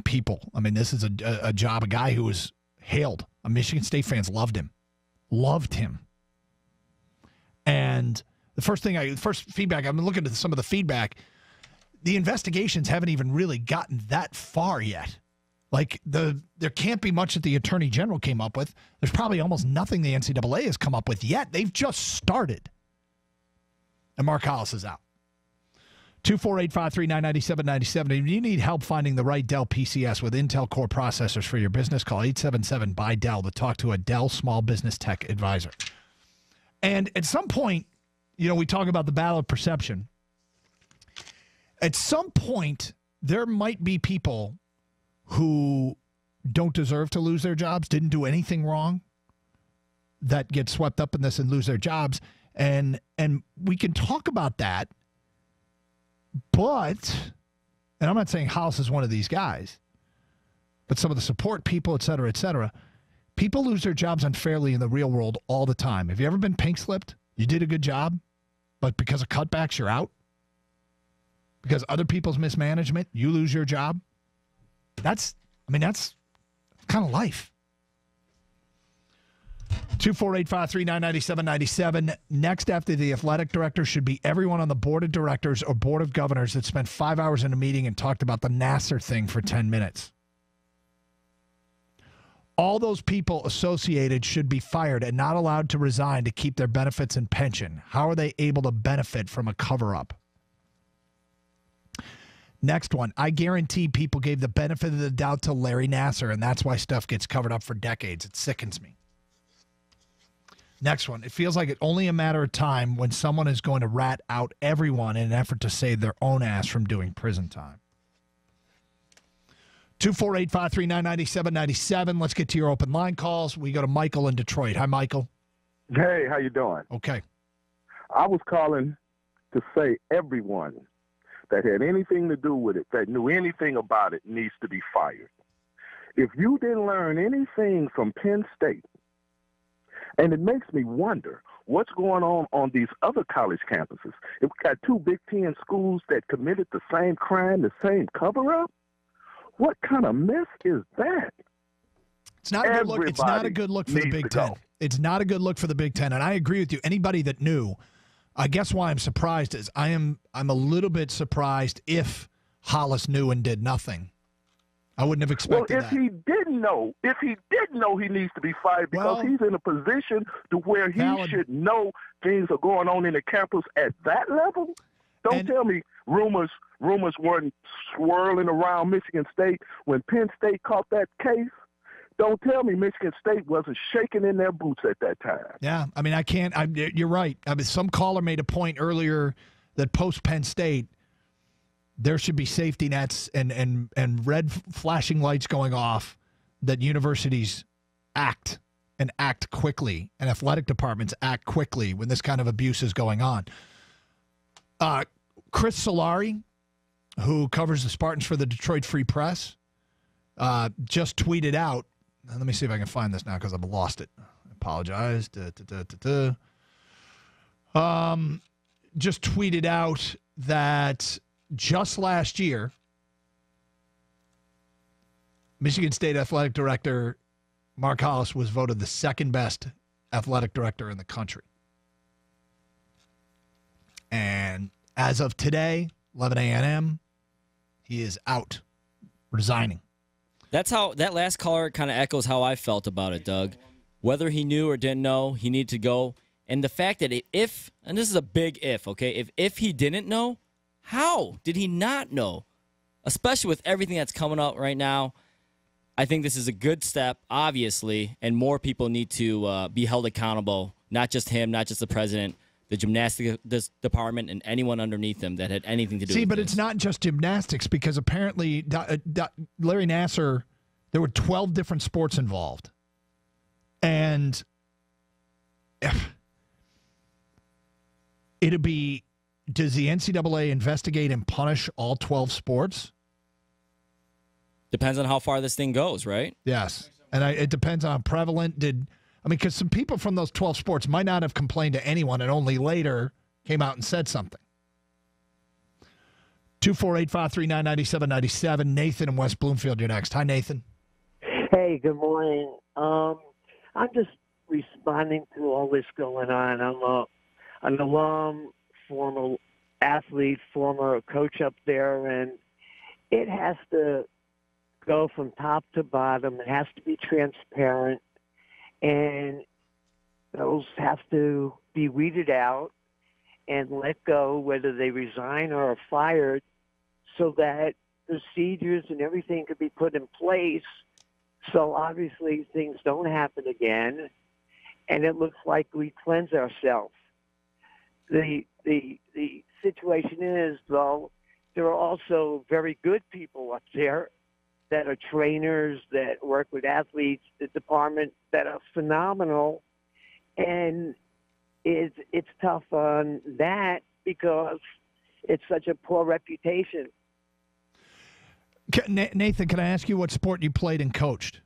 people. I mean, this is a job, a guy who was hailed. Michigan State fans loved him. And the first feedback, I'm looking at some of the feedback, the investigations haven't even really gotten that far yet. Like, there can't be much that the Attorney General came up with. There's probably almost nothing the NCAA has come up with yet. They've just started. And Mark Hollis is out. 248-539-9797. If you need help finding the right Dell PCS with Intel Core processors for your business, call 877-BUY-DELL to talk to a Dell Small Business Tech Advisor. And at some point, we talk about the battle of perception. At some point, there might be people who don't deserve to lose their jobs, didn't do anything wrong, that get swept up in this and lose their jobs. And we can talk about that. But, and I'm not saying House is one of these guys, but some of the support people, et cetera, people lose their jobs unfairly in the real world all the time. Have you ever been pink slipped? You did a good job, but because of cutbacks, you're out? Because other people's mismanagement, you lose your job? That's kind of life. 248-539-9797. Next after the athletic director should be everyone on the board of directors or board of governors that spent 5 hours in a meeting and talked about the Nassar thing for 10 minutes. All those people associated should be fired and not allowed to resign to keep their benefits and pension. How are they able to benefit from a cover-up? Next one. I guarantee people gave the benefit of the doubt to Larry Nassar, and that's why stuff gets covered up for decades. It sickens me. Next one. It feels like it's only a matter of time when someone is going to rat out everyone in an effort to save their own ass from doing prison time. 248-539-9797. Let's get to your open line calls. We go to Michael in Detroit. Hi, Michael. Hey, how you doing? Okay. I was calling to say everyone that had anything to do with it, that knew anything about it, needs to be fired. If you didn't learn anything from Penn State, and it makes me wonder what's going on these other college campuses. If we got two Big Ten schools that committed the same crime, the same cover-up, what kind of mess is that? It's not a good look. It's not a good look for the Big Ten. It's not a good look for the Big Ten, and I agree with you. Anybody that knew, I guess why I'm surprised is I'm a little bit surprised if Hollis knew and did nothing. I wouldn't have expected that. If he didn't know, he needs to be fired because he's in a position to where he should know things are going on in the campus at that level. Don't tell me rumors weren't swirling around Michigan State when Penn State caught that case. Don't tell me Michigan State wasn't shaking in their boots at that time. Yeah, I mean, you're right. I mean, some caller made a point earlier that post Penn State, there should be safety nets and red flashing lights going off that universities act quickly and athletic departments act quickly when this kind of abuse is going on. Chris Solari, who covers the Spartans for the Detroit Free Press, just tweeted out, let me see if I can find this now because I've lost it. I apologize. Just tweeted out that just last year, Michigan State Athletic Director Mark Hollis was voted the second best athletic director in the country. And as of today, 11 a.m., he is out, resigning. That's how that last caller kind of echoes how I felt about it, Doug. Whether he knew or didn't know, he needed to go. And the fact that if, and this is a big if, okay, if he didn't know, how did he not know? Especially with everything that's coming up right now, I think this is a good step, obviously, and more people need to be held accountable, not just him, not just the president, the gymnastics department, and anyone underneath them that had anything to do with it. See, but it's not just gymnastics because apparently Larry Nassar, there were 12 different sports involved. And it'd be, does the NCAA investigate and punish all 12 sports? Depends on how far this thing goes, right? Yes. And it depends on how prevalent because some people from those 12 sports might not have complained to anyone and only later came out and said something. 248-539-9797. Nathan in West Bloomfield, you're next. Hi, Nathan. Hey, good morning. I'm just responding to all this going on. I'm an alum, former athlete, former coach up there, and it has to go from top to bottom. It has to be transparent, and those have to be weeded out and let go, whether they resign or are fired, so that procedures and everything could be put in place. So obviously things don't happen again, and it looks like we cleanse ourselves. The situation is, though, there are also very good people up there that are trainers, that work with athletes, the department, that are phenomenal, and it's tough on that because it's such a poor reputation. Nathan, can I ask you what sport you played and coached?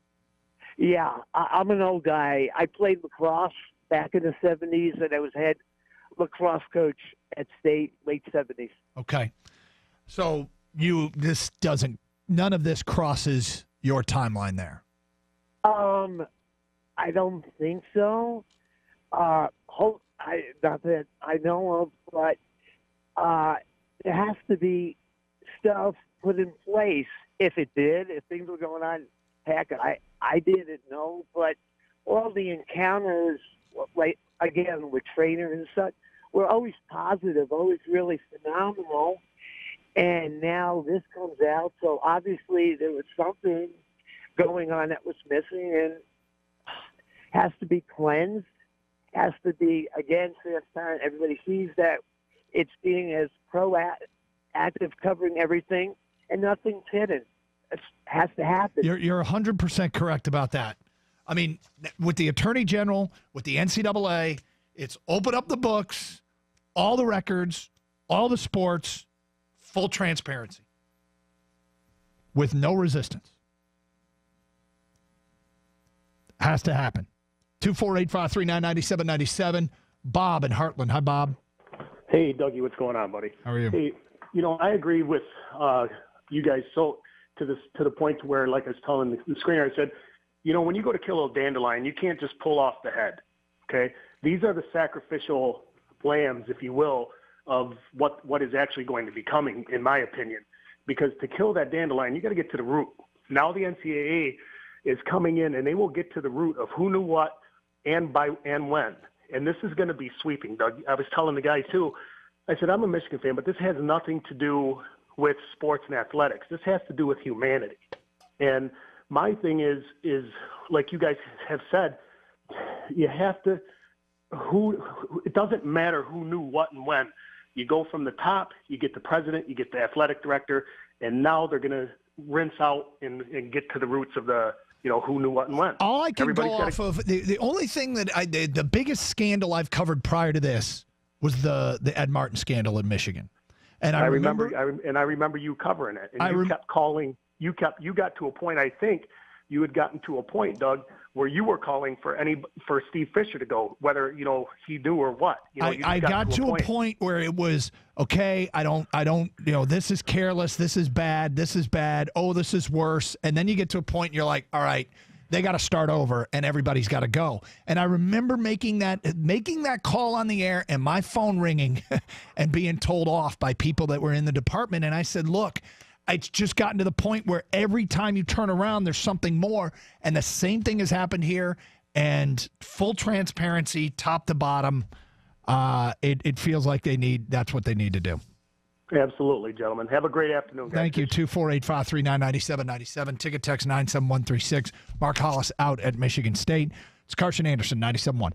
Yeah, I'm an old guy. I played lacrosse back in the 70s, and I was head lacrosse coach at State, late 70s. Okay. So none of this crosses your timeline there? I don't think so. Not that I know of, but there has to be stuff put in place. If things were going on, heck, I didn't know, but all the encounters, like, again, with trainers and such, were always positive, always really phenomenal. And now this comes out, so obviously there was something going on that was missing and has to be cleansed, has to be, again, transparent. Everybody sees that it's being as proactive, covering everything, and nothing's hidden. It has to happen. You're 100% correct about that. I mean, with the Attorney General, with the NCAA, it's open up the books, all the records, all the sports, full transparency with no resistance. Has to happen. 248-539-9797. Bob in Heartland. Hi, Bob. Hey, Dougie, what's going on, buddy? How are you? Hey, I agree with you guys so to the point where, like I was telling the screener, I said, when you go to kill a dandelion, you can't just pull off the head, okay? These are the sacrificial lambs, if you will, of what is actually going to be coming, in my opinion. Because to kill that dandelion, you got to get to the root. Now the NCAA is coming in, and they will get to the root of who knew what and when. And this is going to be sweeping, Doug. I was telling the guys, too, I said, I'm a Michigan fan, but this has nothing to do with sports and athletics. This has to do with humanity. And my thing is like you guys have said, you have to it doesn't matter who knew what and when. You go from the top, you get the president, you get the athletic director, and now they're going to rinse out and get to the roots of the, who knew what and when. All I can go off of, the only thing that the biggest scandal I've covered prior to this was the Ed Martin scandal in Michigan. And I remember you covering it. And you kept calling. You got to a point, I think you had gotten to a point, Doug, where you were calling for Steve Fisher to go, whether he knew or what. I got to a point where it was okay. I don't. This is careless. This is bad. This is bad. Oh, this is worse. And then you get to a point, and you're like, all right, they got to start over, and everybody's got to go. And I remember making that call on the air, and my phone ringing, and being told off by people that were in the department. And I said, look. It's just gotten to the point where every time you turn around, there's something more. And the same thing has happened here. And full transparency, top to bottom, it feels like that's what they need to do. Absolutely, gentlemen. Have a great afternoon, guys. Thank you. 248-539-9797. Ticket text 97136. Mark Hollis out at Michigan State. It's Karsch and Anderson, 97.1.